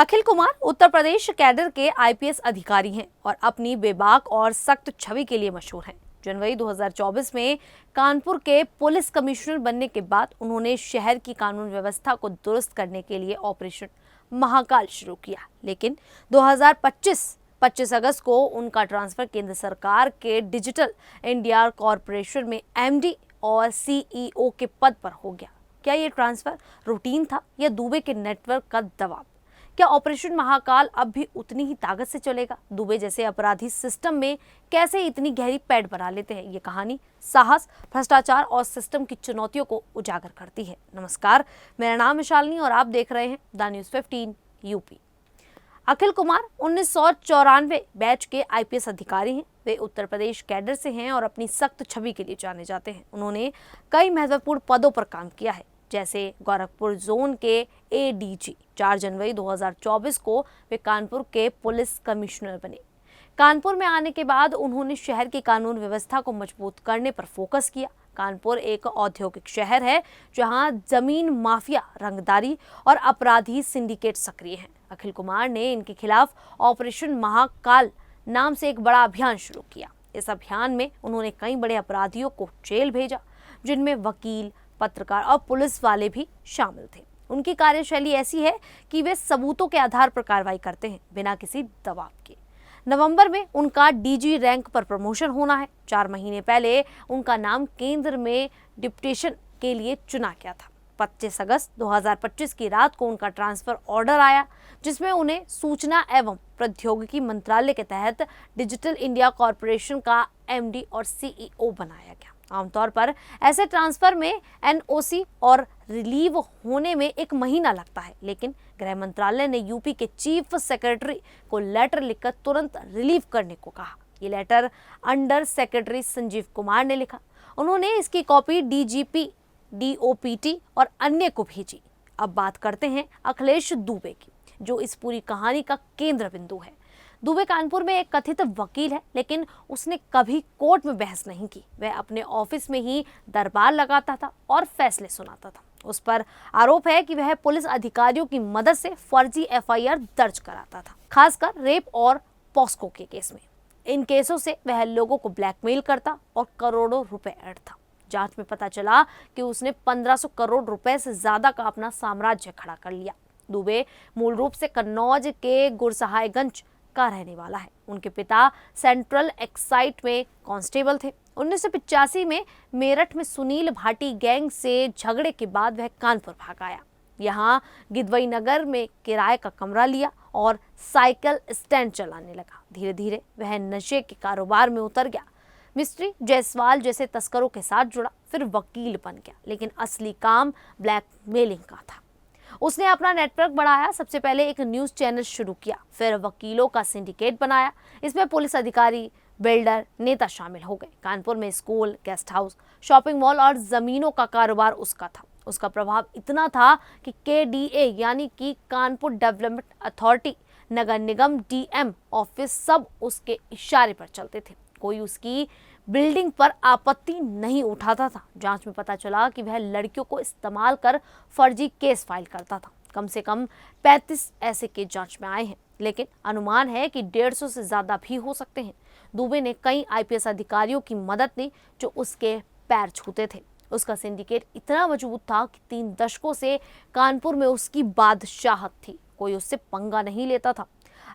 Akhil Kumar Uttar Pradesh cadre के IPS अधिकारी हैं और अपनी बेबाक और सख्त छवि के लिए मशहूर हैं। जनवरी 2024 में कानपुर के पुलिस कमिश्नर बनने के बाद उन्होंने शहर की कानून व्यवस्था को दुरुस्त करने के लिए ऑपरेशन महाकाल शुरू किया, लेकिन 25 अगस्त को उनका ट्रांसफर केंद्र सरकार के डिजिटल इंडिया कॉरपोरेशन में एमडी और सीईओ के पद पर हो गया। क्या ये ट्रांसफर रूटीन था या दुबे के नेटवर्क का दबाव? क्या ऑपरेशन महाकाल अब भी उतनी ही ताकत से चलेगा? दुबे जैसे अपराधी सिस्टम में कैसे इतनी गहरी पैठ बना लेते हैं? ये कहानी साहस, भ्रष्टाचार और सिस्टम की चुनौतियों को उजागर करती है। नमस्कार, मेरा नाम है शालिनी और आप देख रहे हैं the news 15 UP. Akhil Kumar 1994 batch के आईपीएस अधिकारी हैं। वे उत्तर प्रदेश कैडर से हैं और अपनी सख्त छवि के लिए जाने जाते हैं। उन्होंने कई महत्वपूर्ण पदों पर काम किया है, जैसे गोरखपुर जोन के एडीजी। 4 जनवरी 2024 को वे कानपुर के पुलिस कमिश्नर बने। कानपुर में आने के बाद उन्होंने शहर की कानून व्यवस्था को मजबूत करने पर फोकस किया। कानपुर एक औद्योगिक शहर है जहां जमीन माफिया, रंगदारी और अपराधी सिंडिकेट सक्रिय हैं। अखिल कुमार ने इनके खिलाफ ऑपरेशन महाकाल नाम से एक बड़ा अभियान शुरू किया। इस अभियान में उन्होंने कई बड़े अपराधियों को जेल भेजा, जिनमें वकील, पत्रकार और पुलिस वाले भी शामिल थे। उनकी कार्यशैली ऐसी है कि वे सबूतों के आधार पर कार्रवाई करते हैं, बिना किसी दबाव के। नवंबर में उनका डीजी रैंक पर प्रमोशन होना है। 4 महीने पहले उनका नाम केंद्र में डिप्यूटेशन के लिए चुना गया था। 25 अगस्त 2025 की रात को उनका ट्रांसफर ऑर्डर आया, जिसमें उन्हें सूचना एवं प्रौद्योगिकी मंत्रालय के तहत डिजिटल इंडिया कॉरपोरेशन का एमडी और सीईओ बनाया गया। आमतौर पर ऐसे ट्रांसफर में एनओसी और रिलीव होने में 1 महीना लगता है, लेकिन गृह मंत्रालय ने यूपी के चीफ सेक्रेटरी को लेटर लिखकर तुरंत रिलीव करने को कहा। ये letter under secretary Sanjeev Kumar ने लिखा। उन्होंने इसकी कॉपी डीजीपी, डीओपीटी और अन्य को भेजी। अब बात करते हैं अखिलेश दुबे की, जो इस पूरी कहानी का केंद्र बिंदु है। दुबे कानपुर में एक कथित वकील है, लेकिन उसने कभी कोर्ट में बहस नहीं की। वह अपने ऑफिस में ही दरबार लगाता था और फैसले सुनाता था। उस पर आरोप है कि वह पुलिस अधिकारियों की मदद से फर्जी एफआईआर दर्ज कराता था, खासकर रेप और पॉस्को के केस में। इन केसों से वह लोगों को ब्लैकमेल करता और करोड़ों रुपए ऐंठता। जांच में पता चला कि उसने 1500 करोड़ रुपए से ज्यादा का अपना साम्राज्य खड़ा कर लिया। दुबे मूल रूप से कन्नौज के गुरसहायगंज का रहने वाला है। उनके पिता सेंट्रल एक्साइज में कांस्टेबल थे। 1985 में मेरठ में सुनील भाटी गैंग से झगड़े के बाद वह कानपुर भाग आया। यहाँ गिदवई नगर में किराए का कमरा लिया और साइकिल स्टैंड चलाने लगा। धीरे धीरे वह नशे के कारोबार में उतर गया। मिस्ट्री जायसवाल जैसे तस्करों के साथ जुड़ा, फिर वकील बन गया, लेकिन असली काम ब्लैकमेलिंग का था। उसने अपना नेटवर्क बढ़ाया। सबसे पहले एक न्यूज़ चैनल शुरू किया, फिर वकीलों का सिंडिकेट बनाया। इसमें पुलिस अधिकारी, बिल्डर, नेता शामिल हो गए। कानपुर में school, guest house, shopping mall और जमीनों का कारोबार उसका था। उसका प्रभाव इतना था कि केडीए यानी कि कानपुर डेवलपमेंट अथॉरिटी, नगर निगम डीएम ऑफिस सब उसके इशारे पर चलते थे। कोई उसकी बिल्डिंग पर आपत्ति नहीं उठाता था। जांच में पता चला कि वह लड़कियों को इस्तेमाल कर फर्जी केस फाइल करता था। कम से कम 35 ऐसे केस जांच में आए हैं, लेकिन अनुमान है कि 150 से ज्यादा भी हो सकते हैं। दुबे ने कई आईपीएस अधिकारियों की मदद ली जो उसके पैर छूते थे। उसका सिंडिकेट इतना मजबूत था कि 3 दशकों से कानपुर में उसकी बादशाहत थी। कोई उससे पंगा नहीं लेता था।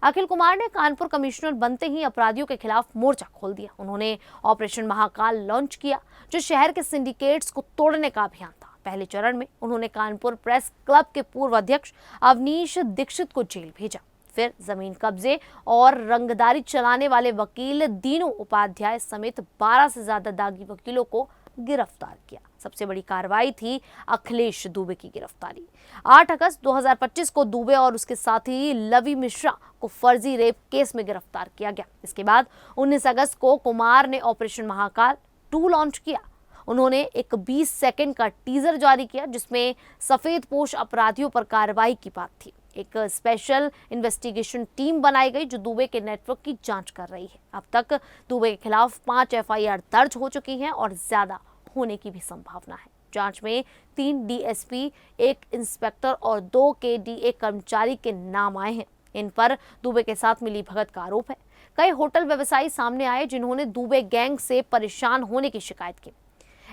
अखिल कुमार ने कानपुर कमिश्नर बनते ही अपराधियों के खिलाफ मोर्चा खोल दिया। उन्होंने ऑपरेशन महाकाल लॉन्च किया, जो शहर के सिंडिकेट्स को तोड़ने का अभियान था। पहले चरण में उन्होंने कानपुर प्रेस क्लब के पूर्व अध्यक्ष अवनीश दीक्षित को जेल भेजा। फिर जमीन कब्जे और रंगदारी चलाने वाले वकील दीनू उपाध्याय समेत 12 से ज्यादा दागी वकीलों को गिरफ्तार किया। सबसे बड़ी कार्रवाई थी अखिलेश दुबे की गिरफ्तारी। 8 अगस्त 2025 को दुबे और उसके साथी लवी मिश्रा को फर्जी रेप केस में गिरफ्तार किया गया। इसके बाद 19 अगस्त को कुमार ने ऑपरेशन महाकाल 2 लॉन्च किया। उन्होंने एक 20 सेकंड का टीजर जारी किया, जिसमें सफेदपोश अपराधियों पर कार्रवाई की बात थी। एक स्पेशल इन्वेस्टिगेशन टीम बनाई गई जो दुबे के नेटवर्क की जांच कर रही है। अब तक दुबे के खिलाफ 5 एफआईआर दर्ज हो चुकी हैं और ज्यादा होने की भी संभावना है। जांच में 3 डीएसपी, 1 इंस्पेक्टर और 2 केडीए कर्मचारी के नाम आए हैं। इन पर दुबे के साथ मिलीभगत का आरोप है। कई होटल व्यवसायी सामने आए जिन्होंने दुबे गैंग से परेशान होने की शिकायत की।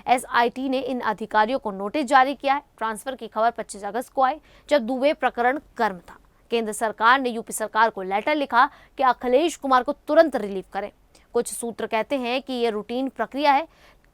एसआईटी ने इन अधिकारियों को नोटिस जारी किया है। ट्रांसफर की खबर 25 अगस्त को आई, जब दुबे प्रकरण गर्म था। केंद्र सरकार ने यूपी सरकार को लेटर लिखा कि अखिलेश कुमार को तुरंत रिलीव करें। कुछ सूत्र कहते हैं कि यह रूटीन प्रक्रिया है,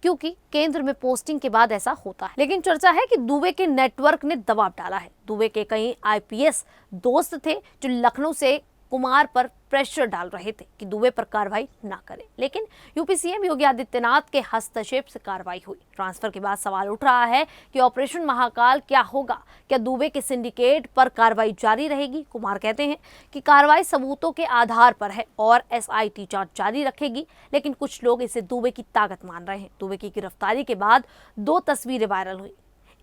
क्योंकि केंद्र में पोस्टिंग के बाद ऐसा होता है। लेकिन चर्चा है कि दुबे के नेटवर्क ने दबाव डाला है। दुबे के कई आईपीएस दोस्त थे जो लखनऊ से कुमार पर प्रेशर डाल रहे थे कि दुबे पर कार्रवाई ना करें, लेकिन यूपी सीएम योगी आदित्यनाथ के हस्तक्षेप से कार्रवाई हुई। ट्रांसफर के बाद सवाल उठ रहा है कि ऑपरेशन महाकाल क्या होगा? क्या दुबे के सिंडिकेट पर कार्रवाई जारी रहेगी? कुमार कहते हैं कि कार्रवाई सबूतों के आधार पर है और एसआईटी जांच जारी रखेगी, लेकिन कुछ लोग इसे दुबे की ताकत मान रहे हैं। दुबे की गिरफ्तारी के बाद 2 तस्वीरें वायरल हुई।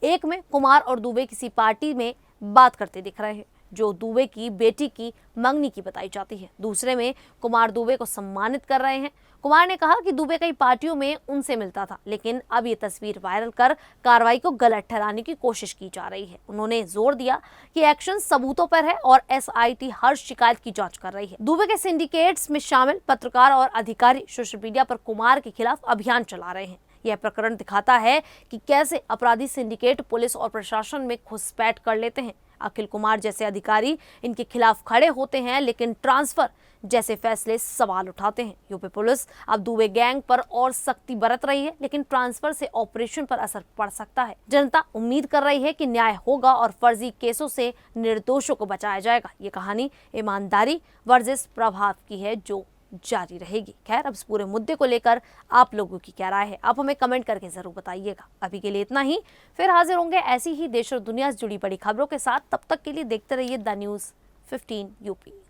एक में कुमार और दुबे किसी पार्टी में बात करते दिख रहे हैं, जो दुबे की बेटी की मंगनी की बताई जाती है। दूसरे में कुमार दुबे को सम्मानित कर रहे हैं। कुमार ने कहा कि दुबे कई पार्टियों में उनसे मिलता था, लेकिन अब ये तस्वीर वायरल कर कार्रवाई को गलत ठहराने की कोशिश की जा रही है। उन्होंने जोर दिया कि एक्शन सबूतों पर है और एसआईटी हर शिकायत की जांच कर रही है। दुबे के सिंडिकेट्स में शामिल पत्रकार और अधिकारी सोशल मीडिया पर कुमार के खिलाफ अभियान चला रहे हैं। यह प्रकरण दिखाता है कि कैसे अपराधी सिंडिकेट पुलिस और प्रशासन में घुसपैठ कर लेते हैं। अखिल कुमार जैसे अधिकारी इनके खिलाफ खड़े होते हैं, लेकिन ट्रांसफर जैसे फैसले सवाल उठाते हैं। यूपी पुलिस अब दुबे गैंग पर और सख्ती बरत रही है, लेकिन ट्रांसफर से ऑपरेशन पर असर पड़ सकता है। जनता उम्मीद कर रही है कि न्याय होगा और फर्जी केसों से निर्दोषों को बचाया जाएगा। ये कहानी ईमानदारी वर्सेस प्रभाव की है, जो जारी रहेगी। खैर, अब इस पूरे मुद्दे को लेकर आप लोगों की क्या राय है? आप हमें कमेंट करके जरूर बताइएगा। अभी के लिए इतना ही, फिर हाजिर होंगे ऐसी ही देश और दुनिया से जुड़ी बड़ी खबरों के साथ। तब तक के लिए देखते रहिए द न्यूज़ 15 यूपी।